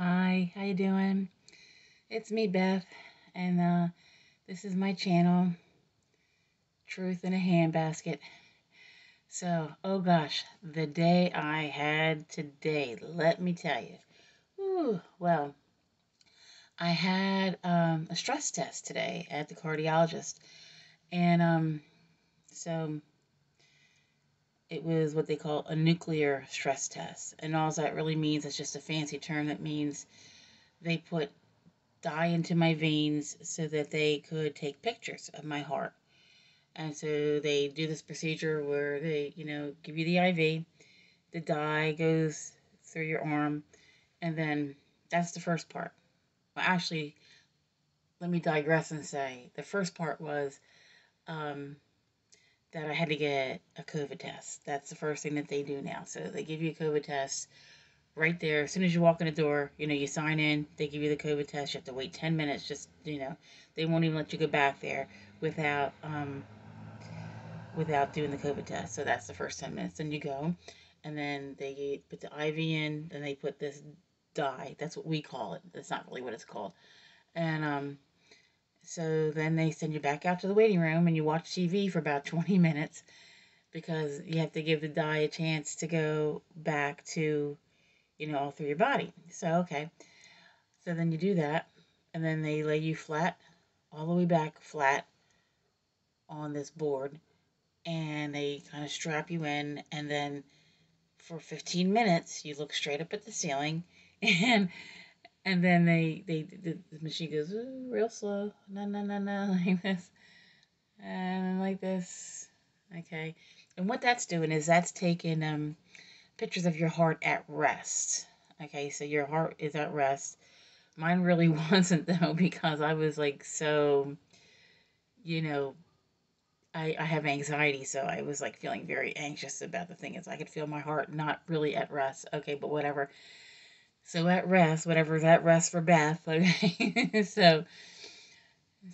Hi, how you doing? It's me, Beth, and this is my channel, Truth in a Handbasket. So, oh gosh, the day I had today, let me tell you. Well, I had a stress test today at the cardiologist, and so it was what they call a nuclear stress test, and all that really means is just a fancy term that means they put dye into my veins so that they could take pictures of my heart. And so they do this procedure where they, give you the IV, the dye goes through your arm, and then that's the first part. Well, actually, let me digress and say the first part was um, that I had to get a COVID test. That's the first thing that they do now. So they give you a COVID test right there. As soon as you walk in the door, you sign in, they give you the COVID test. You have to wait 10 minutes, they won't even let you go back there without without doing the COVID test. So that's the first 10 minutes. Then you go, and then they put the IV in, then they put this dye. That's what we call it. That's not really what it's called. And so then they send you back out to the waiting room, and you watch TV for about 20 minutes because you have to give the dye a chance to go back to, all through your body. So, okay. So then you do that, and then they lay you flat, all the way back flat on this board, and they kind of strap you in, and then for 15 minutes you look straight up at the ceiling, and and then the machine goes real slow, no no no no, like this and like this, okay. And what that's doing is that's taking pictures of your heart at rest. Okay, so your heart is at rest. Mine really wasn't though, because I was like so, you know, I have anxiety, so I was like feeling very anxious about the thing. Is I could feel my heart not really at rest. Okay, but whatever. So at rest, whatever's at rest for Beth. Okay, so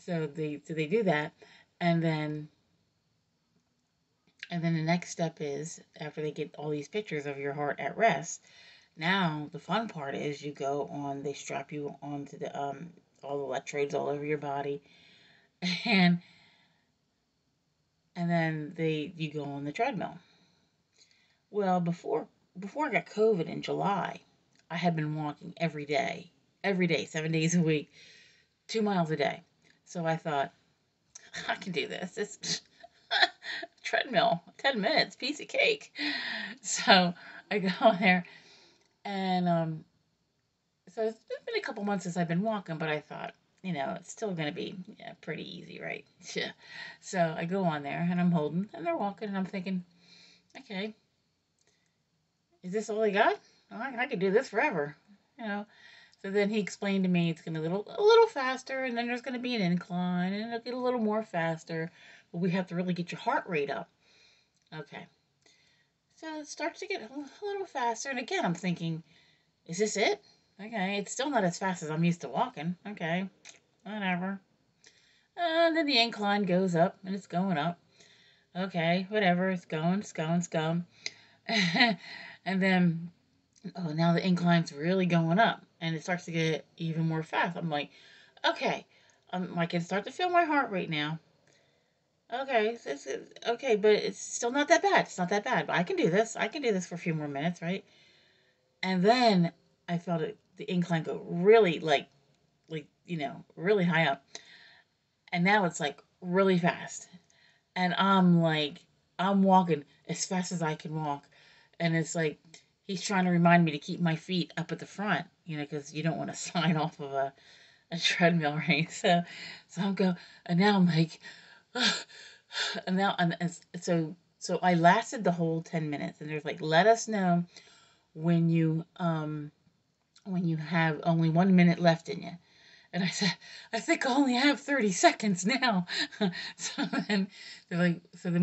they do that, and then the next step is after they get all these pictures of your heart at rest. Now the fun part is you go on. They strap you onto the all the electrodes all over your body, and and then they you go on the treadmill. Well, before I got COVID in July, I had been walking every day, 7 days a week, 2 miles a day. So I thought, I can do this. It's treadmill, 10 minutes, piece of cake. So I go there, and so it's been a couple months since I've been walking, but I thought, it's still going to be pretty easy, right? Yeah. So I go on there, and I'm holding, and they're walking, and I'm thinking, okay, is this all I got? Oh, I could do this forever, you know. So then he explained to me it's going to be a little faster, and then there's going to be an incline, and it'll get a little more faster, but we have to really get your heart rate up. Okay. So it starts to get a little faster, and again, I'm thinking, is this it? Okay, it's still not as fast as I'm used to walking. Okay, whatever. And then the incline goes up, and it's going up. Okay, whatever, it's going, it's going, it's going. And then, oh, now the incline's really going up, and it starts to get even more fast. I'm like, okay, I can start to feel my heart rate now. Okay, okay, but it's still not that bad. It's not that bad. But I can do this. I can do this for a few more minutes, right? And then I felt the incline go really really high up, and now it's like really fast, and I'm walking as fast as I can walk, and it's like he's trying to remind me to keep my feet up at the front, because you don't want to slide off of a treadmill, right? So I'm going, and now I'm like, and now and so I lasted the whole 10 minutes, and there's like, let us know when you have only 1 minute left in you. And I said, I think I only have 30 seconds now. So then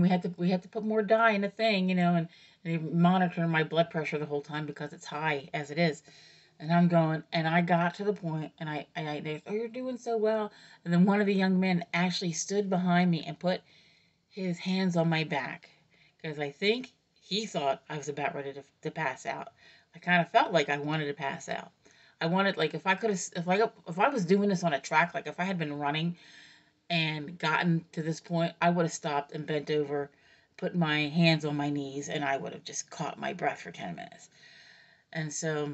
we had to put more dye in the thing, and they monitor my blood pressure the whole time because it's high as it is. And I'm going, and I got to the point, and they, oh, you're doing so well. And then one of the young men actually stood behind me and put his hands on my back because I think he thought I was about ready to pass out. I kind of felt like I wanted to pass out. I wanted, like, if I could have, if I was doing this on a track, like if I had been running and gotten to this point, I would have stopped and bent over, put my hands on my knees, and I would have just caught my breath for 10 minutes. And so,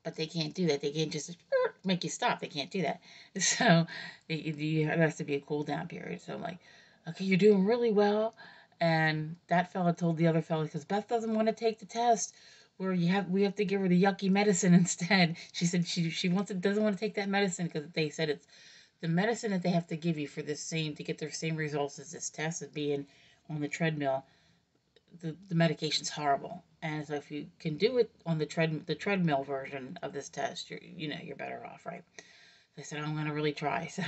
but they can't do that. They can't just make you stop. They can't do that. So there has to be a cool down period. So I'm like, okay, you're doing really well. And that fella told the other fella, because Beth doesn't want to take the test where we have to give her the yucky medicine instead. She said she doesn't want to take that medicine because they said it's the medicine that they have to give you for this same to get their same results as this test of being on the treadmill. The medication's horrible, and so if you can do it on the treadmill version of this test, you're better off, right? They said I'm gonna really try. So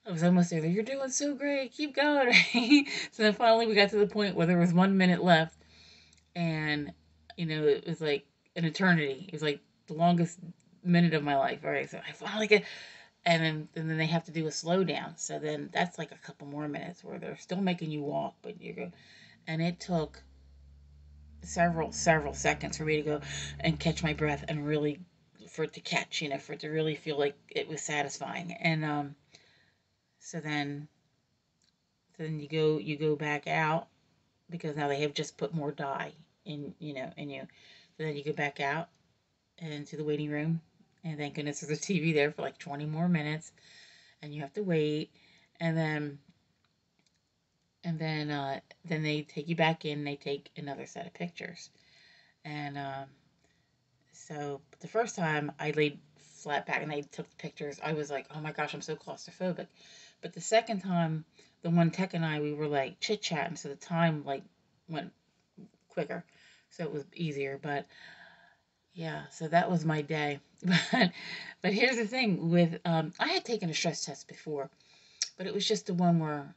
I was almost there. You're doing so great. Keep going. Right? So then finally we got to the point where there was 1 minute left, and it was like an eternity. It was like the longest minute of my life. All right, so I finally get, and then they have to do a slow down. So then that's like a couple more minutes where they're still making you walk, but you go, and it took several seconds for me to go and catch my breath and really for it to catch, for it to really feel like it was satisfying. And so then you go back out because now they have just put more dye in you. So then you go back out into the waiting room, and thank goodness there's a TV there for like 20 more minutes, and you have to wait, and then they take you back in. They take another set of pictures, and so the first time I laid flat back and they took the pictures, I was like, oh my gosh, I'm so claustrophobic. But the second time, the one tech and I, we were like chit chatting, so the time like went quicker, so it was easier. But yeah, so that was my day. But here's the thing with I had taken a stress test before, but it was just the one where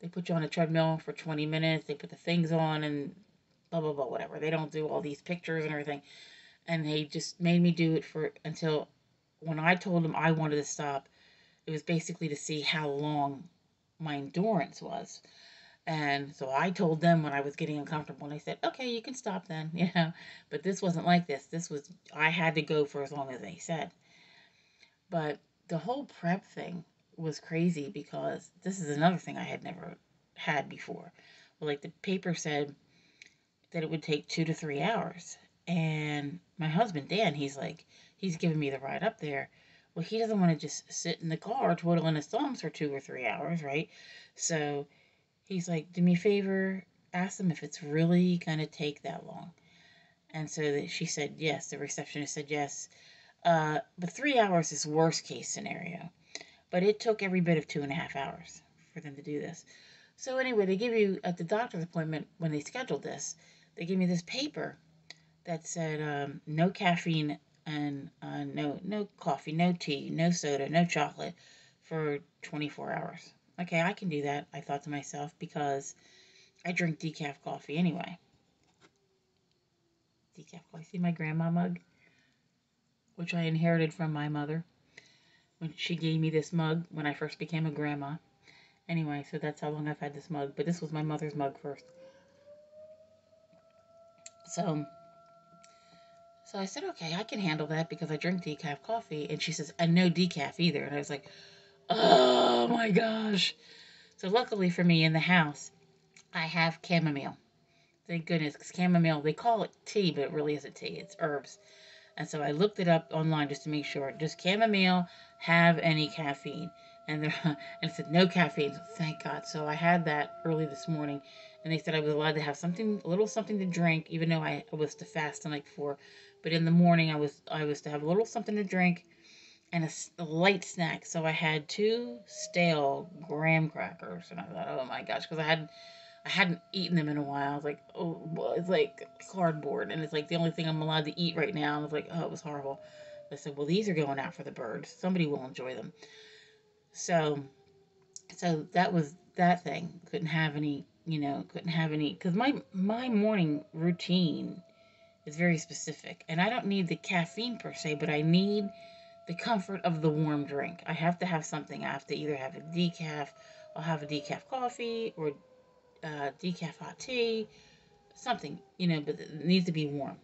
they put you on a treadmill for 20 minutes, they put the things on and blah blah blah whatever. They don't do all these pictures and everything, and they just made me do it for until when I told them I wanted to stop. It was basically to see how long my endurance was. And so I told them when I was getting uncomfortable, and they said, okay, you can stop then, But this wasn't like this. This was, I had to go for as long as they said. But the whole prep thing was crazy because this is another thing I had never had before. Well, like the paper said that it would take 2 to 3 hours. And my husband, Dan, he's giving me the ride up there. Well, he doesn't want to just sit in the car twiddling his thumbs for 2 or 3 hours, right? So he's like, do me a favor, ask them if it's really going to take that long. And so she said yes. The receptionist said yes. But 3 hours is worst case scenario. But it took every bit of 2.5 hours for them to do this. So anyway, they give you at the doctor's appointment when they scheduled this, they gave me this paper that said no caffeine and no coffee, no tea, no soda, no chocolate for 24 hours. Okay, I can do that, I thought to myself, because I drink decaf coffee anyway. Decaf coffee. See my grandma mug, which I inherited from my mother when she gave me this mug when I first became a grandma. Anyway, so that's how long I've had this mug, but this was my mother's mug first. So So I said, okay, I can handle that because I drink decaf coffee. And she says, and no decaf either. And I was like, oh my gosh. So luckily for me in the house, I have chamomile. Thank goodness, because chamomile, they call it tea, but it really isn't tea. It's herbs. And so I looked it up online just to make sure. Does chamomile have any caffeine? And it said no caffeine. So thank God. So I had that early this morning, and they said I was allowed to have something, a little something to drink, even though I was to fast the night before. But in the morning, I was to have a little something to drink and a light snack. So I had two stale graham crackers, and I thought, oh my gosh, because I hadn't eaten them in a while. I was like, oh, well, it's like cardboard, and it's like the only thing I'm allowed to eat right now. And I was like, oh, it was horrible. I said, well, these are going out for the birds. Somebody will enjoy them. So, so that was that thing. Couldn't have any, because my morning routine is very specific, and I don't need the caffeine per se, but I need the comfort of the warm drink. I have to have something. I have to either have a decaf, I'll have a decaf coffee, or decaf hot tea, something, but it needs to be warm.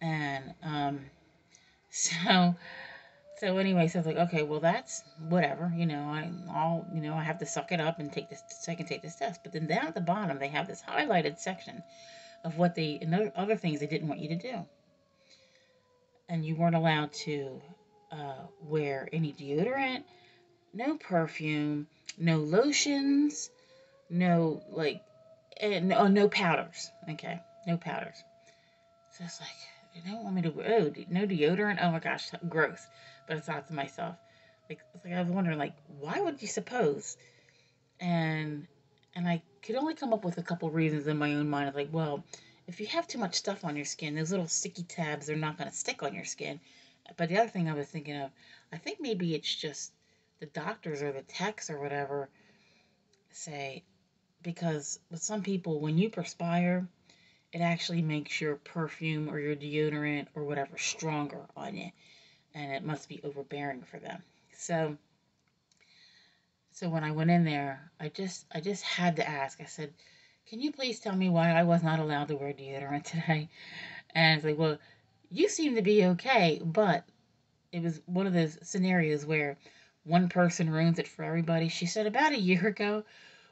And So so anyway, so I was like, okay, well that's whatever, I have to suck it up and take this so I can take this test. But then down at the bottom they have this highlighted section of what they and other things they didn't want you to do, and you weren't allowed to wear any deodorant, no perfume, no lotions, no like, and no powders. Okay, no powders. So it's like, they don't want me to wear, no deodorant. Oh my gosh, gross. But I thought to myself, like, it's like I was wondering, like, why would you suppose? And I could only come up with a couple reasons in my own mind. I was like, well, if you have too much stuff on your skin, those little sticky tabs are not going to stick on your skin. But the other thing I was thinking of, I think maybe it's just the doctors or the techs or whatever say, because with some people, when you perspire, it actually makes your perfume or your deodorant or whatever stronger on you, and it must be overbearing for them. So when I went in there, I just had to ask. I said, "Can you please tell me why I was not allowed to wear deodorant today?" And it's like, "Well, you seem to be okay," but it was one of those scenarios where one person ruins it for everybody. She said about a year ago,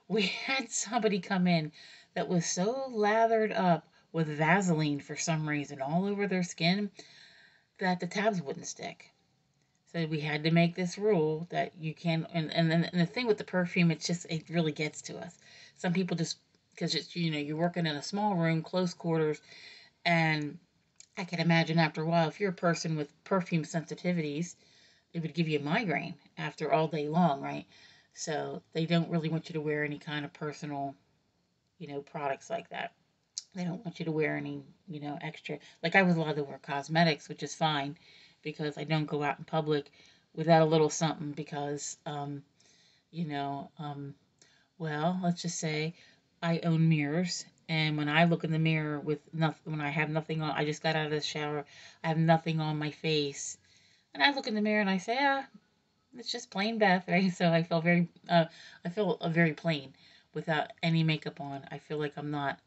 we had somebody come in that was so lathered up with Vaseline for some reason all over their skin that the tabs wouldn't stick. So we had to make this rule that you can, and the thing with the perfume, it really gets to us. Some people just, because it's, you're working in a small room, close quarters, and I can imagine after a while, if you're a person with perfume sensitivities, it would give you a migraine after all day long, right? So they don't really want you to wear any kind of personal, products like that. They don't want you to wear any, extra. Like I was allowed to wear cosmetics, which is fine because I don't go out in public without a little something because, you know, um, well, let's just say I own mirrors. And when I look in the mirror with nothing, when I have nothing on, I just got out of the shower, I have nothing on my face. And I look in the mirror and I say, it's just plain Beth, right? So I feel very plain without any makeup on. I feel like I'm not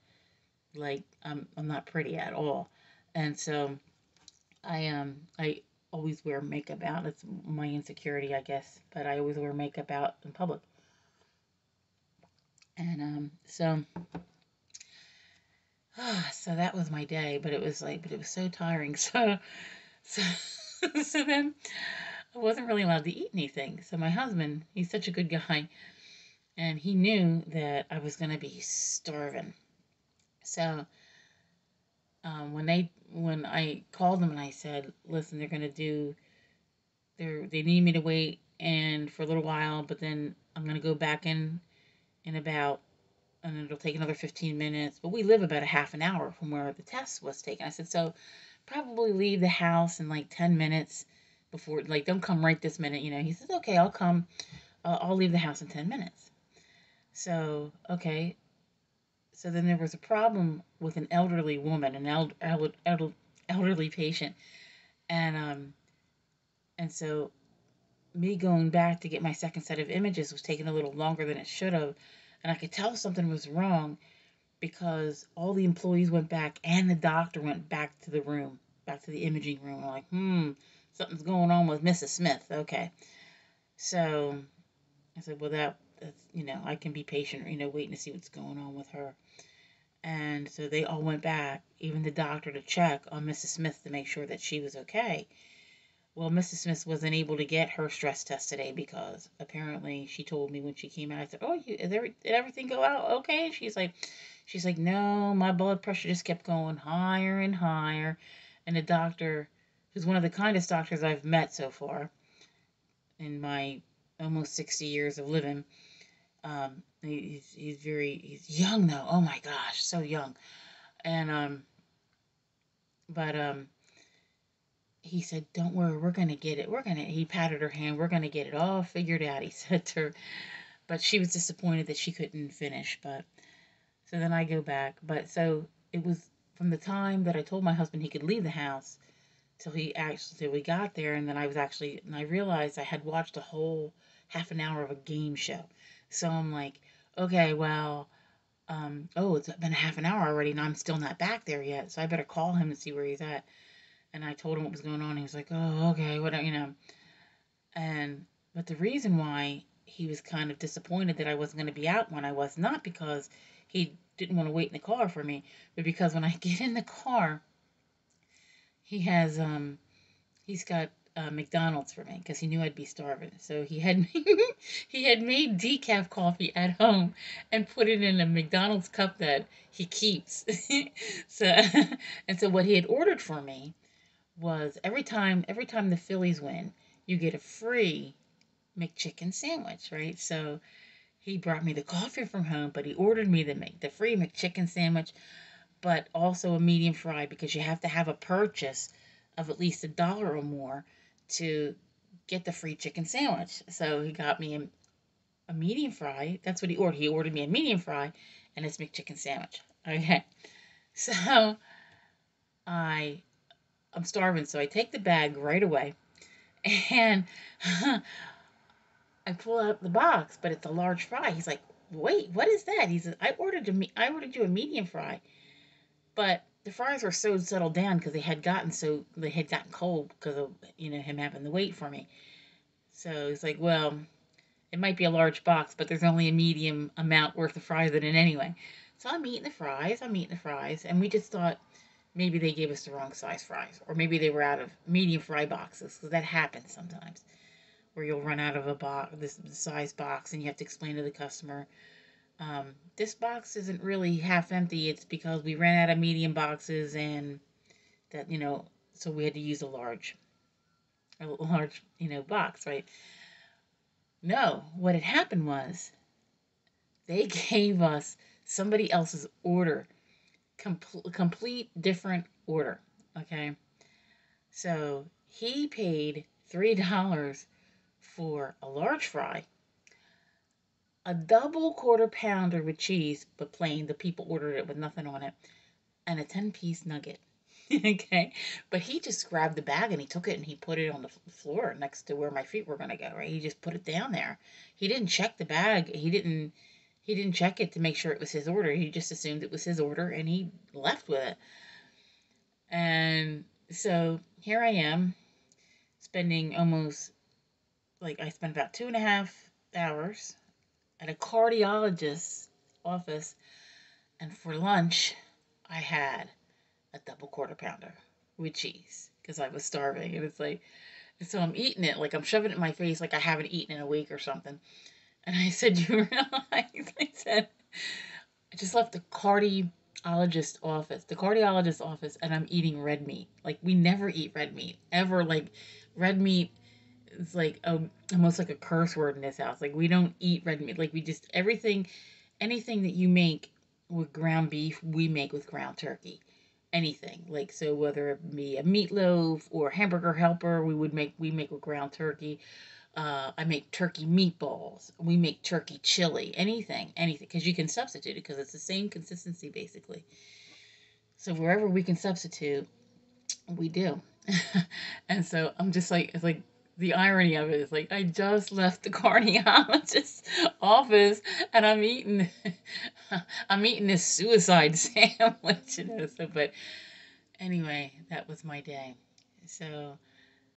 pretty at all, and so I always wear makeup out. It's my insecurity, I guess, but I always wear makeup out in public, and so that was my day. But it was so tiring. So so then I wasn't really allowed to eat anything. So my husband, he's such a good guy, and he knew that I was gonna be starving. So when I called them and I said, "Listen, they need me to wait and for a little while, but then I'm gonna go back in about and it'll take another 15 minutes. But we live about a half an hour from where the test was taken." I said, "So probably leave the house in like 10 minutes before, like, don't come right this minute." He says, "Okay, I'll come. I'll leave the house in 10 minutes." So, okay. So then there was a problem with an elderly woman, elderly patient, and so me going back to get my second set of images was taking a little longer than it should have, and I could tell something was wrong because all the employees went back and the doctor went back to the room, back to the imaging room. I'm like, something's going on with Mrs. Smith. Okay, so I said, well, that's, I can be patient, waiting to see what's going on with her. And so they all went back, even the doctor, to check on Mrs. Smith to make sure that she was okay. Well, Mrs. Smith wasn't able to get her stress test today because apparently she told me when she came out. I said, "Oh, did everything go out okay?" And she's like, "No, my blood pressure just kept going higher and higher." And the doctor, who's one of the kindest doctors I've met so far in my almost 60 years of living, he's young though. Oh my gosh, so young. And but he said, "Don't worry, we're gonna get it. He patted her hand. "We're gonna get it all figured out," he said to her. But she was disappointed that she couldn't finish. But so then I go back. But so it was from the time that I told my husband he could leave the house till we got there, and then and I realized I had watched a whole half an hour of a game show. So I'm like, okay, well, oh, it's been a half an hour already, and I'm still not back there yet. So I better call him and see where he's at. And I told him what was going on. He was like, "Oh, okay, whatever." And but the reason why he was kind of disappointed that I wasn't going to be out when I was, not because he didn't want to wait in the car for me, but because when I get in the car, he has he's got McDonald's for me because he knew I'd be starving. So he had he had made decaf coffee at home and put it in a McDonald's cup that he keeps. So and so what he had ordered for me was every time the Phillies win, you get a free McChicken sandwich, right? So he brought me the coffee from home, but he ordered me the free McChicken sandwich, but also a medium fry because you have to have a purchase of at least $1 or more to get the free chicken sandwich. So he got me a medium fry. That's what he ordered. He ordered me a medium fry and his McChicken sandwich. Okay. So I I'm starving, so I take the bag right away and I pull out the box, but it's a large fry. He's like, "Wait, what is that?" He says, I ordered you a medium fry." But the fries were so settled down because they had gotten cold because of him having to wait for me. So he's like, "Well, it might be a large box, but there's only a medium amount worth of fries in it anyway." So I'm eating the fries, and we just thought maybe they gave us the wrong size fries, or maybe they were out of medium fry boxes because that happens sometimes, where you'll run out of a box, this size box, and you have to explain to the customer, this box isn't really half empty. It's because we ran out of medium boxes, and that so we had to use a large box, right? No, what had happened was they gave us somebody else's order, complete different order. Okay, so he paid $3 for a large fry, a double quarter pounder with cheese, but plain. The people ordered it with nothing on it, and a 10-piece nugget. Okay. But he just grabbed the bag and he took it and he put it on the floor next to where my feet were going to go, right? He just put it down there. He didn't check the bag. He didn't check it to make sure it was his order. He just assumed it was his order and he left with it. And so here I am spending almost, like, I spent about 2.5 hours at a cardiologist's office, and for lunch I had a double quarter pounder with cheese because I was starving. And it's like, so I'm eating it, like I'm shoving it in my face, like I haven't eaten in a week or something. And I said, "You realize?" I said, "I just left the cardiologist's office, and I'm eating red meat. Like, we never eat red meat ever. Like, red meat is like almost like a curse word in this house. Like, we don't eat red meat. Like, we just anything that you make with ground beef, we make with ground turkey. Anything, like, so whether it be a meatloaf or hamburger helper, we make with ground turkey. I make turkey meatballs. We make turkey chili. Anything, because you can substitute it because it's the same consistency basically. So wherever we can substitute, we do. And so I'm just like, it's like the irony of it is, like, I just left the cardiologist's office and I'm eating this suicide sandwich. So, but anyway, that was my day. So